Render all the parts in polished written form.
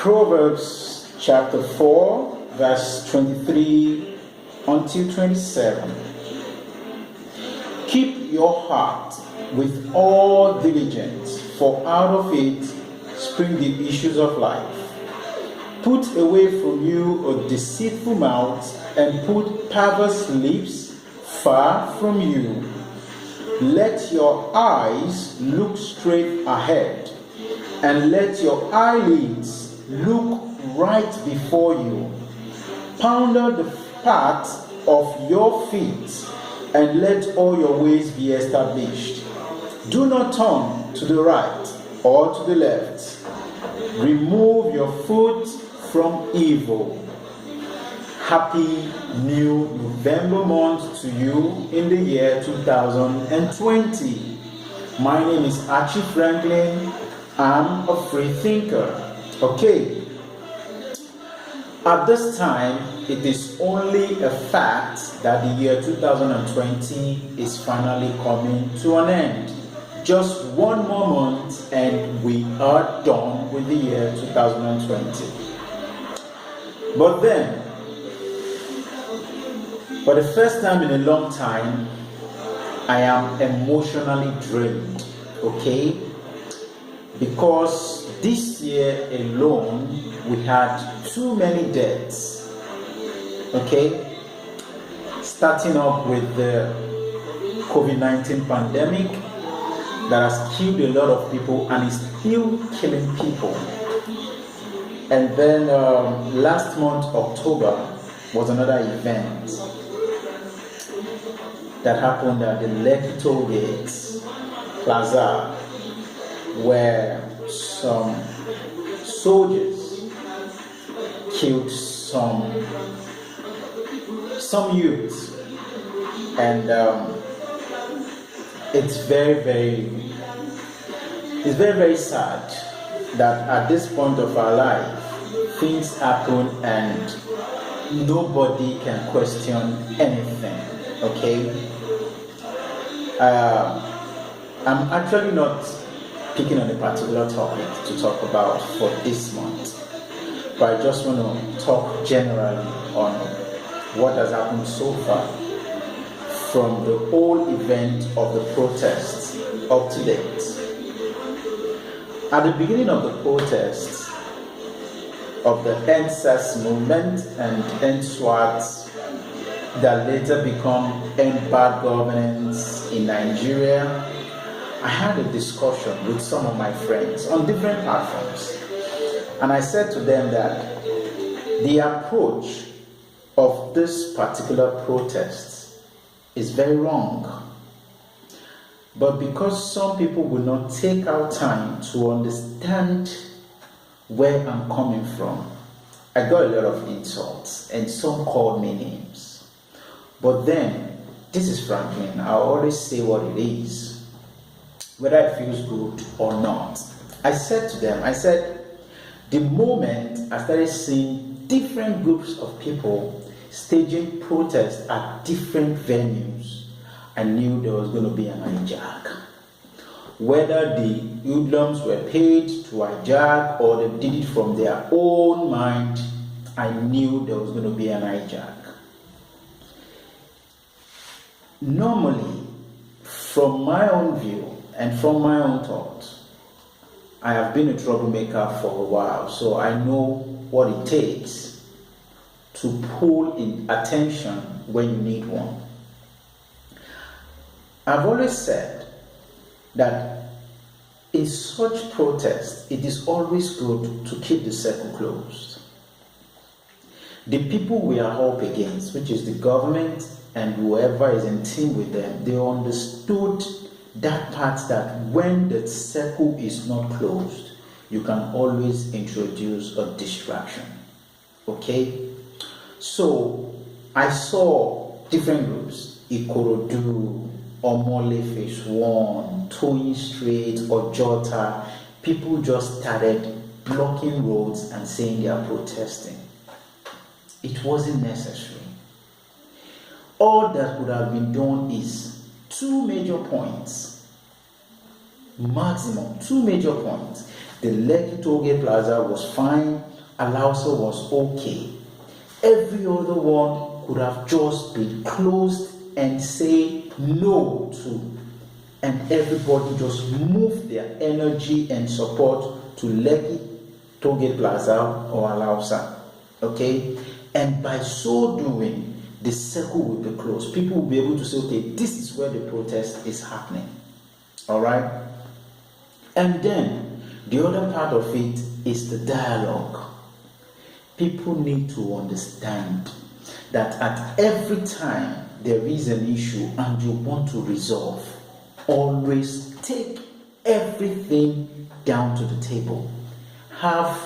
Proverbs chapter 4, verse 23 until 27. Keep your heart with all diligence, for out of it spring the issues of life. Put away from you a deceitful mouth, and put perverse lips far from you. Let your eyes look straight ahead, and let your eyelids look right before you. Ponder the path of your feet, and let all your ways be established. Do not turn to the right or to the left. Remove your foot from evil. Happy new November month to you in the year 2020. My name is Achi Franklyn. I'm a free thinker. Okay. At this time, it is only a fact that the year 2020 is finally coming to an end. Just one more month and we are done with the year 2020. But then, for the first time in a long time, I am emotionally drained, okay? Because this year alone, we had too many deaths, okay? Starting off with the COVID-19 pandemic that has killed a lot of people and is still killing people. And then last month, October, was another event that happened at the Lekki Toll Gates Plaza, where some soldiers killed some youths, and it's very sad that at this point of our life things happen and nobody can question anything. Okay, I'm actually not picking on a particular topic to talk about for this month, but I just want to talk generally on what has happened so far from the whole event of the protests up to date. At the beginning of the protests of the NSAS movement and NSWAT that later become End Bad Governance in Nigeria, I had a discussion with some of my friends on different platforms, and I said to them that the approach of this particular protest is very wrong. But because some people will not take out time to understand where I'm coming from, I got a lot of insults and some called me names. But then, this is Franklyn. I always say what it is, whether it feels good or not. I said to them, the moment I started seeing different groups of people staging protests at different venues, I knew there was going to be an hijack. Whether the hoodlums were paid to hijack or they did it from their own mind, I knew there was going to be an hijack. Normally, from my own view and from my own thoughts, I have been a troublemaker for a while, so I know what it takes to pull in attention when you need one. I've always said that in such protests, it is always good to keep the circle closed. The people we are up against, which is the government and whoever is in team with them, they understood that part that when the circle is not closed, you can always introduce a distraction. Okay? So I saw different groups, Ikorodu, Omole Phase 1, Toyin Street, Ojota. People just started blocking roads and saying they are protesting. It wasn't necessary. All that would have been done is 2 major points, maximum 2 major points, The Lekki Tollgate Plaza was fine. Alausa was okay. Every other one could have just been closed and say no to. And everybody just moved their energy and support to Lekki Tollgate Plaza or Alausa. Okay? And by so doing, the circle will be closed. People will be able to say, okay, this is where the protest is happening. Alright? And then the other part of it is the dialogue. People need to understand that at every time there is an issue and you want to resolve, always take everything down to the table. Have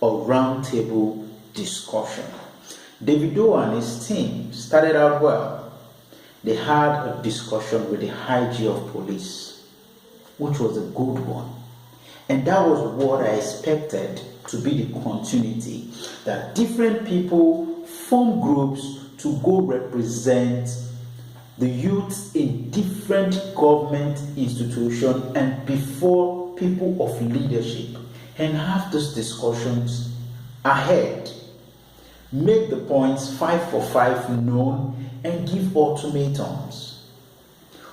a round table discussion. Davido and his team started out well. They had a discussion with the High G of police, which was a good one. And that was what I expected to be the continuity, that different people form groups to go represent the youths in different government institutions and before people of leadership, and have those discussions ahead. Make the points 5 for 5 known and give ultimatums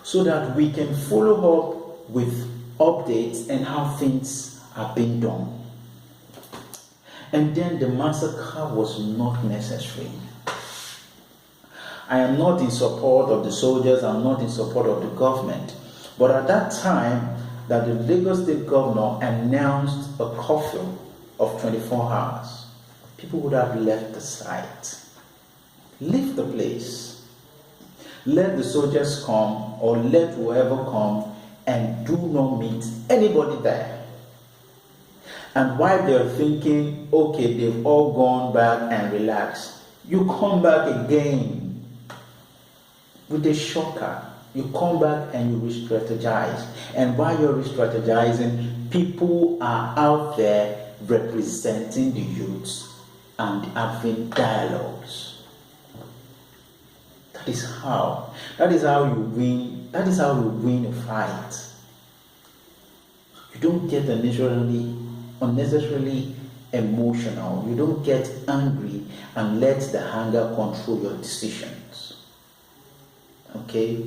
so that we can follow up with updates and how things are being done. And then the massacre was not necessary. I am not in support of the soldiers, I'm not in support of the government. But at that time that the Lagos State Governor announced a curfew of 24 hours, people would have left the site. Leave the place. Let the soldiers come or let whoever come and do not meet anybody there. And while they're thinking, okay, they've all gone back and relaxed, you come back again with a shocker. You come back and you re-strategize. And while you're re-strategizing, people are out there representing the youths and having dialogues. That is how you win. That is how you win a fight. You don't get unnecessarily emotional. You don't get angry and let the anger control your decisions. Okay?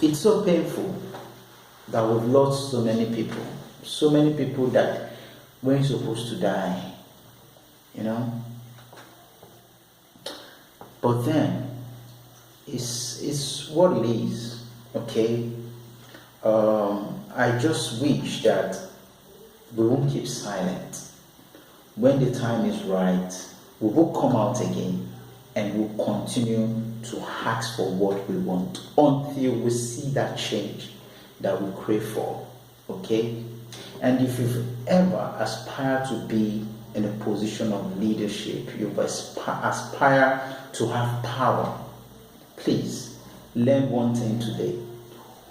It's so painful that we've lost so many people. So many people that weren't supposed to die. You know? But then, it's what it is. Okay? I just wish that we won't keep silent. When the time is right, we will come out again and we'll continue to ask for what we want until we see that change that we crave for. Okay? And if you've ever aspired to be in a position of leadership, you've aspire to have power, please learn one thing today.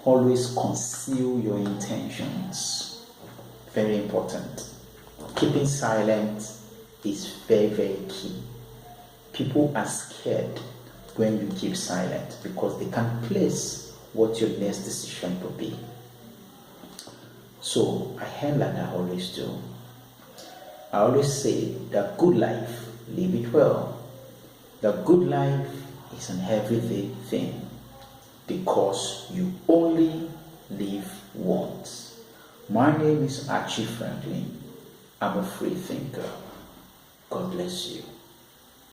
Always conceal your intentions. Very important. Keeping silent is very, very key. People are scared when you keep silent because they can place what your next decision will be. So I end like I always do. I always say that good life, live it well. The good life is an everyday thing because you only live once. My name is Achi Franklyn. I'm a free thinker. God bless you.